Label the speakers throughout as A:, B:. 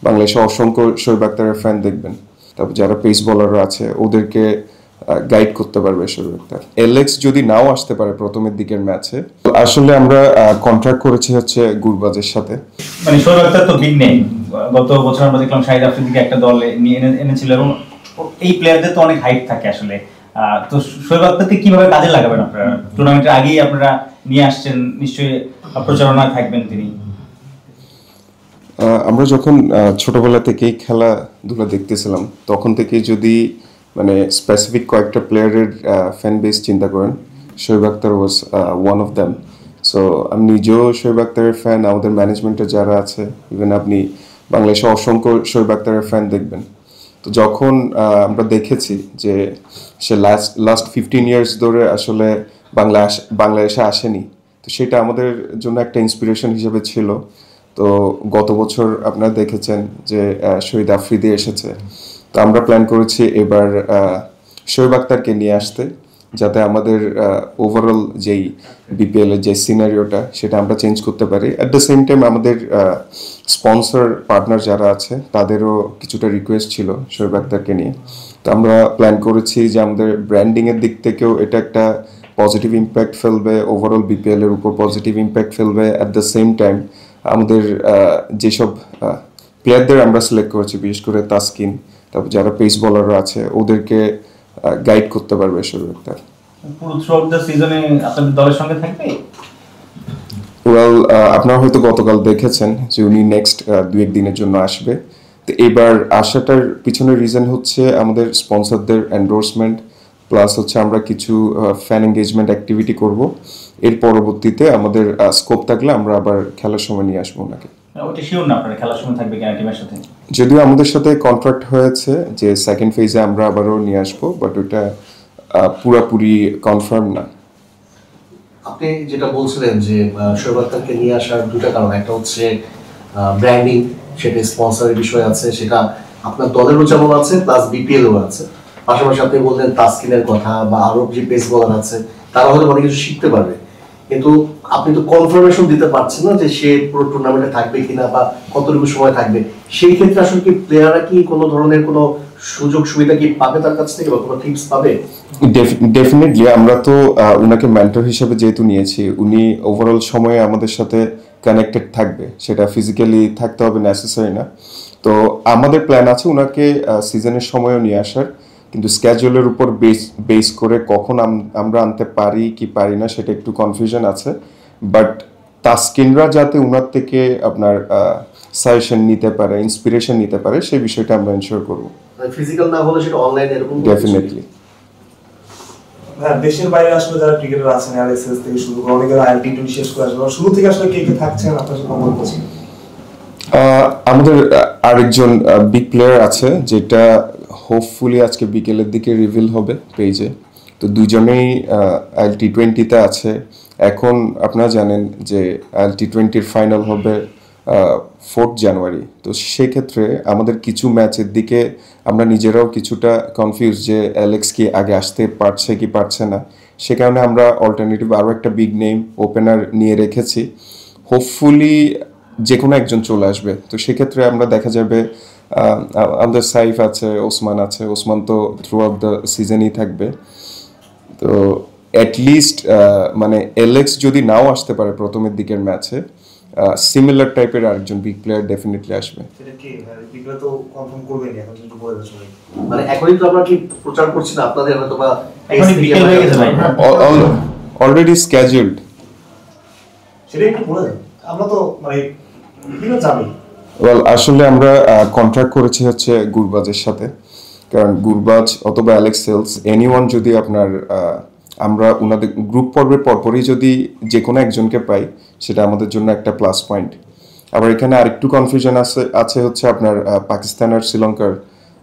A: বাংলাদেশে অসংখ্য শোয়েব আক্তারের ফ্যান দেখবেন। তারপর যারা পেস বোলাররা আছে ওদেরকে গাইড করতে পারবে শোয়েব আক্তার। এলেক্স যদি নাও আসতে পারে প্রথমের দিকের ম্যাচে, আসলে আমরা কন্ট্রাক্ট করেছি হচ্ছে গুরবাজের সাথে।
B: মানে শোয়েব আক্তার তো বিগ নেম, গত বছর আমরা দেখলাম শাহিদ আফ্রিদিকে একটা দল নিয়ে এনেছিল এবং এই প্লেয়ারদের তো অনেক হাইট থাকে আসলে। তো শোয়েব আক্তারকে কিভাবে কাজে লাগাবেন আপনারা? টুর্নামেন্টের আগেই আপনারা নিয়ে আসছেন, নিশ্চয়ই প্রচারণায় থাকবেন তিনি।
A: আমরা যখন ছোটবেলা থেকেই খেলাধুলা দেখতেছিলাম তখন থেকে যদি মানে স্পেসিফিক কয়েকটা প্লেয়ারের ফ্যান বেস চিন্তা করেন, Shoaib Akhtar was one of them. So আমি নিজেও শোয়েব আক্তারের ফ্যান, আমাদের ম্যানেজমেন্টে যারা আছে, ইভেন আপনি বাংলাদেশে অসংখ্য শোয়েব আক্তারের ফ্যান দেখবেন। তো যখন আমরা দেখেছি যে সে লাস্ট 15 ইয়ার্স ধরে আসলে বাংলাদেশে আসেনি, তো সেটা আমাদের জন্য একটা ইন্সপিরেশন হিসেবে ছিল। তো গত বছর আপনারা দেখেছেন যে শহীদ আফ্রিদি এসেছে। তো আমরা প্ল্যান করেছি এবার শোয়েব আক্তারকে নিয়ে আসতে, যাতে আমাদের ওভারঅল যেই বিপিএল এর যে সিনারিওটা সেটা আমরা চেঞ্জ করতে পারি। অ্যাট দ্য সেম টাইম আমাদের স্পন্সর পার্টনার যারা আছে তাদেরও কিছুটা রিকোয়েস্ট ছিল শোয়েব আক্তারকে নিয়ে। তো আমরা প্ল্যান করেছি যে আমাদের ব্র্যান্ডিংয়ের দিক থেকেও এটা একটা পজিটিভ ইম্প্যাক্ট ফেলবে, ওভারঅল বিপিএল এর উপর পজিটিভ ইম্প্যাক্ট ফেলবে। অ্যাট দ্য সেম টাইম আমাদের যেসব প্লেয়ারদের আমরা সিলেক্ট করেছি, বিশেষ করে তাসকিন, তারপর যারা পেস বোলাররা আছে ওদেরকে গাইড করতে পারবে শোয়েব আক্তার।
B: পুরো থ্রুআউট দ্য সিজনে আপনাদের দলের সঙ্গে থাকবে?
A: ওয়েল, আপনারা হয়তো গতকাল দেখেছেন যে উনি নেক্সট 2-1 দিনের জন্য আসবে। তো এবার আসাটার পিছনের রিজন হচ্ছে আমাদের স্পন্সরদের এন্ডোর্সমেন্ট, প্লাস হচ্ছে আমরা কিছু ফ্যান এঙ্গেজমেন্ট অ্যাক্টিভিটি করব। এর পরবর্তীতে আমাদের স্কোপ থাকলে আমরা আবার খেলার সময় নিয়ে আসবো ওনাকে।
B: ওটা শিওর না আপনারা খেলার সময় থাকবে কিনা টিমের সাথে?
A: যদিও আমাদের সাথে কন্ট্রাক্ট হয়েছে যে সেকেন্ড ফেজে আমরা আবারও নিয়ে আসবো, বাট ওটা পুরাপুরি কনফার্ম না।
C: আপনি যেটা বলছিলেন যে শোয়েব আক্তারকে নিয়ে আসার দুটো কারণ, একটা হচ্ছে ব্র্যান্ডিং, সেটা স্পন্সরের বিষয় আছে, সেটা আপনার দলেরও যেমন আছে প্লাস বিপিএলও আছে। পাশাপাশি আপনি বললেন তাসকিনের কথা বা আরো যে পেস বোলার আছে তারা হয়তো অনেক কিছু শিখতে পারবে, কিন্তু আপনি তো কনফার্মেশন দিতে পারছেন না যে সে পুরো টুর্নামেন্টে থাকবে কিনা বা কতটুকু সময় থাকবে। সেই ক্ষেত্রে আসলে কি প্লেয়াররা কি কোনো ধরনের কোনো সুযোগ সুবিধা কি পাবে তার কাছ থেকে, বা কোনো টিপস পাবে?
A: ডেফিনেটলি আমরা তো উনাকে মেন্টর হিসেবে যেহেতু নিয়েছি, উনি ওভারঅল সময়ে আমাদের সাথে কানেক্টেড থাকবে, সেটা ফিজিক্যালি থাকতে হবে নেসেসারি না। তো আমাদের প্ল্যান আছে উনাকে সিজনের সময়ও নিয়ে আসার, কিন্তু স্ক্যাজুয়ালের উপর বেস করে কখন আমরা আনতে পারি কি পারি না সেটা একটু কনফিউশন আছে। বাট তাসকিনরা যাতে উনার থেকে আপনার সাজেশন নিতে পারে, ইন্সপিরেশন নিতে পারে, সেই বিষয়টা আমরা এনশিওর করবো।
C: ফিজিক্যাল না হলে সেটা অনলাইন এরকম
A: ডেফিনেটলি।
D: হ্যাঁ, দেশের বাইরে আসলে যারা ক্রিকেটার আছেন, আরএসএস থেকে শুরু করে অনেকে আইএলটি শেষ করে আসলে শুরু থেকে আসলে কে কে থাকছেন আপনার সাথে কথা বলছেন?
A: আমাদের আরেকজন বিগ প্লেয়ার আছে যেটা হোপফুলি আজকে বিকেলের দিকে রিভিল হবে পেজে। তো দুজনেই IL-T20-তে আছে। এখন আপনারা জানেন যে IL-T20-র ফাইনাল হবে 4 জানুয়ারি। তো সেক্ষেত্রে আমাদের কিছু ম্যাচের দিকে আমরা নিজেরাও কিছুটা কনফিউজ যে অ্যালেক্স কি আগে আসতে পারছে কি পারছে না। সে কারণে আমরা অল্টারনেটিভ আরও একটা বিগ নেম ওপেনার নিয়ে রেখেছি। হোপফুলি যে কোনো একজন চলে আসবে। তো সেক্ষেত্রে আমরা দেখা যাবে আমাদের সাইফ আছে, ওসমান আছে। ওসমান তো থ্রু আউট দ্য সিজনই থাকবে। তো অ্যাটলিস্ট মানে এলেক্স যদি নাও আসতে পারে প্রথমের দিকের ম্যাচে, সিমিলার টাইপের আরেকজন বিগ প্লেয়ার ডেফিনেটলি আসবে।
D: সেটা কি বিগত তো কনফার্ম করবেনই, এখন একটু বলে দেন সবাই।
C: মানে এখনই তো আমরা কি প্রচার করছি না আপনাদের হয়তো বা
B: এখনই বিকেল হয়ে গেছে ভাই,
A: অলরেডি স্কেজুলড।
D: সেটা একটু বলে দেন, আমরা তো মানে বিকেল যাবেই।
A: ওয়েল, আসলে আমরা কন্ট্রাক্ট করেছি হচ্ছে গুরবাজের সাথে, কারণ গুরবাজ অথবা অ্যালেক্স সেলস এনিওয়ান যদি আপনার আমরা ওনাদের গ্রুপ পর্বের পরপরই যদি যে কোনো একজনকে পাই, সেটা আমাদের জন্য একটা প্লাস পয়েন্ট। আবার এখানে আরেকটু কনফিউশন আছে হচ্ছে আপনার পাকিস্তান আর শ্রীলঙ্কার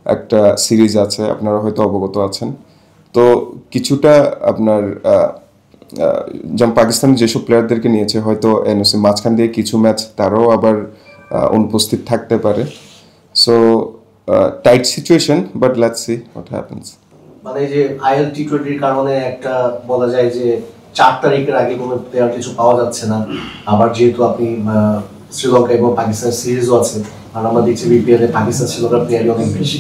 A: একটা সিরিজ আছে, আপনারা হয়তো অবগত আছেন। তো কিছুটা আপনার যেমন পাকিস্তান যেসব প্লেয়ারদেরকে নিয়েছে হয়তো এনওসি মাঝখান দিয়ে কিছু ম্যাচ তারাও আবার অনুপস্থিত থাকতে পারে। So tight situation, but let's see what happens.
C: মানে যে IL-T20-র কারণে একটা বলা যায় যে 4 তারিখের আগে কোনো প্লেয়ার কিছু পাওয়া যাচ্ছে না, আবার যেহেতু আপনি শ্রীলঙ্কা এবং পাকিস্তান সিরিজও আছে, আর আমরা দেখছি বিপিএল এ পাকিস্তান শ্রীলঙ্কার প্লেয়ারই অনেক বেশি।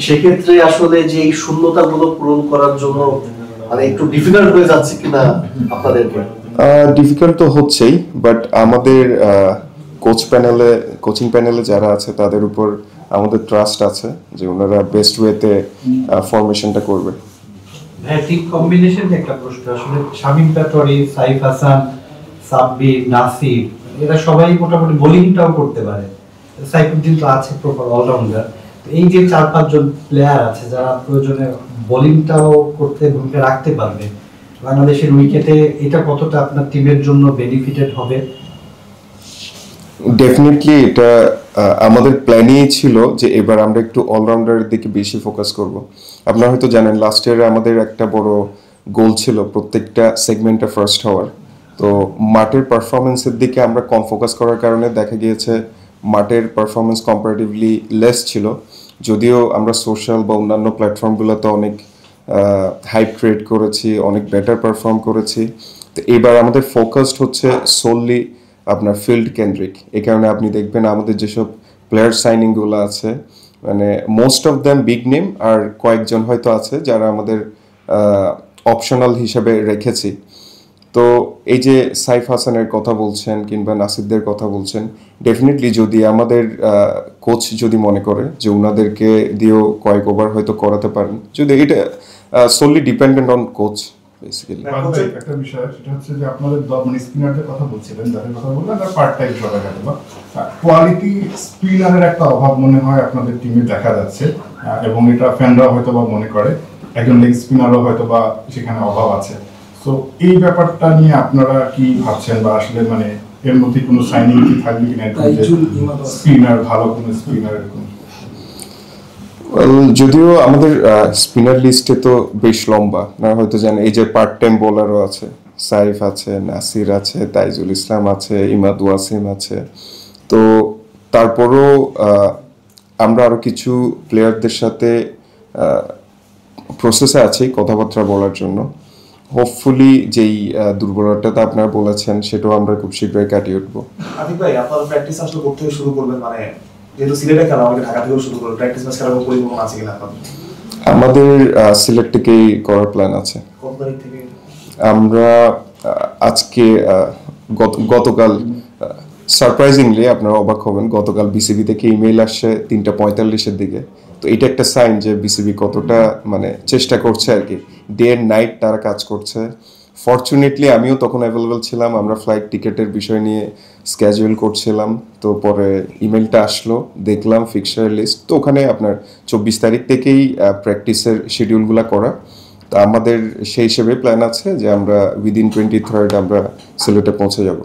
C: সেক্ষেত্রে আসলে যে এই শূন্যতাগুলো পূরণ করার জন্য মানে একটু ডিফিকাল্ট হয়ে যাচ্ছে কিনা আপনাদেরকে?
A: ডিফিকাল্ট তো হচ্ছেই, বাট আমাদের কোচিং প্যানেলে যারা আছে তাদের উপর আমাদের ট্রাস্ট আছে যে ওনারা বেস্ট ওয়েতে ফরমেশনটা করবে।
E: হ্যাঁ, টিম কম্বিনেশন একটা প্রশ্ন আসলে। শামীম পাটোয়ারি, সাইফ হাসান, সাব্বির, নাসির এরা সবাই মোটামুটি বোলিংটাও করতে পারে। সাইফুদ্দিন তো আছে প্রপার অলরাউন্ডার। এই যে 4-5 জন প্লেয়ার আছে যারা প্রয়োজনে বোলিংটাও করতে ভূমিকা রাখতে পারবে বাংলাদেশের উইকেটে, এটা কতটা আপনার টিমের জন্য বেনিফিটেড হবে?
A: ডেফিনেটলি এটা আমাদের প্ল্যানই ছিল যে এবার আমরা একটু অলরাউন্ডারের দিকে বেশি ফোকাস করব। আপনারা হয়তো জানেন লাস্ট ইয়ারে আমাদের একটা বড় গোল ছিল প্রত্যেকটা সেগমেন্টে ফার্স্ট হওয়ার। তো মাঠের পারফরমেন্সের দিকে আমরা কম ফোকাস করার কারণে দেখা গিয়েছে মাঠের পারফরমেন্স কম্পারেটিভলি লেস ছিল, যদিও আমরা সোশ্যাল বা অন্যান্য প্ল্যাটফর্মগুলোতে অনেক হাইপ ক্রিয়েট করেছি, অনেক বেটার পারফর্ম করেছি। তো এবার আমাদের ফোকাসড হচ্ছে সোললি আপনার ফিল্ড কেন্দ্রিক। এই কারণে আপনি দেখবেন আমাদের যেসব প্লেয়ার সাইনিংগুলো আছে মানে most of them big name, আর কয়েকজন হয়তো আছে যারা আমাদের অপশনাল হিসেবে রেখেছি। তো এই যে সাইফ হাসানের কথা বলছেন কিংবা নাসিরদের কথা বলছেন, ডেফিনেটলি যদি আমাদের কোচ যদি মনে করে যে ওনাদেরকে দিয়েও কয়েক ওভার হয়তো করাতে পারেন, যদি এটা solely dependent on coach basically.
F: একটা বিষয় সেটা হচ্ছে যে আপনাদের মানে স্পিনারদের কথা বলছিলেন, যাদের কথা বললেন তারা পার্ট টাইম সবাই গেল বা কোয়ালিটি স্পিনারের একটা অভাব মনে হয় আপনাদের টিমে দেখা যাচ্ছে, এবং এটা ফ্যানরা হয়তো বা মনে করে একজন লেগ স্পিনারও হয়তো বা সেখানে অভাব আছে। তো এই ব্যাপারটা নিয়ে আপনারা কি ভাবছেন, বা আসলে মানে এর মধ্যে কোনো সাইনিং কি থাকবে কিনা স্পিনার, ভালো কোনো স্পিনার এরকম?
A: যদিও আমাদের স্পিনার লিস্টে তো বেশ লম্বা, আপনারা হয়তো জানেন এই যে পার্ট টাইম বোলারও আছে, সাইফ আছে, নাসির আছে, তাইজুল ইসলাম আছে, ইমাদ ওয়াসিম আছে। তো তারপরও আমরা আরও কিছু প্লেয়ারদের সাথে প্রসেসে আছি কথাবার্তা বলার জন্য। হোপফুলি যেই দুর্বলতাটা আপনারা বলেছেন সেটাও আমরা খুব শীঘ্রই কাটিয়ে উঠবো।
D: আতিক ভাই, আপনারা প্র্যাকটিস আসলে করতে শুরু করবেন, মানে যেহেতু সিলেটে খেলা আমাকে ঢাকা থেকেও শুরু করবেন, প্র্যাকটিস ম্যাচ খেলার পরিকল্পনা আছে কিনা আপনাদের?
A: আমাদের সিলেট থেকেই করার প্ল্যান আছে।
D: কত তারিখ থেকে?
A: আমরা আজকে গতকাল সারপ্রাইজিংলি আপনারা অবাক হবেন, গতকাল বিসিবি থেকে ইমেইল আসছে 3:45-এর দিকে। তো এটা একটা সাইন যে বিসিবি কতটা মানে চেষ্টা করছে আর কি, ডে এন্ড নাইট তারা কাজ করছে। ফরচুনেটলি আমিও তখন অ্যাভেলেবল ছিলাম, আমরা ফ্লাইট টিকেটের বিষয় নিয়ে স্ক্যাজুয়াল করছিলাম। তো পরে ইমেলটা আসলো, দেখলাম ফিক্সার লিস্ট, তো ওখানে আপনার 24 তারিখ থেকেই প্র্যাকটিসের শিডিউলগুলো করা। তো আমাদের সেই হিসেবে প্ল্যান আছে যে আমরা উইদিন 23rd আমরা সিলেটে পৌঁছে যাব।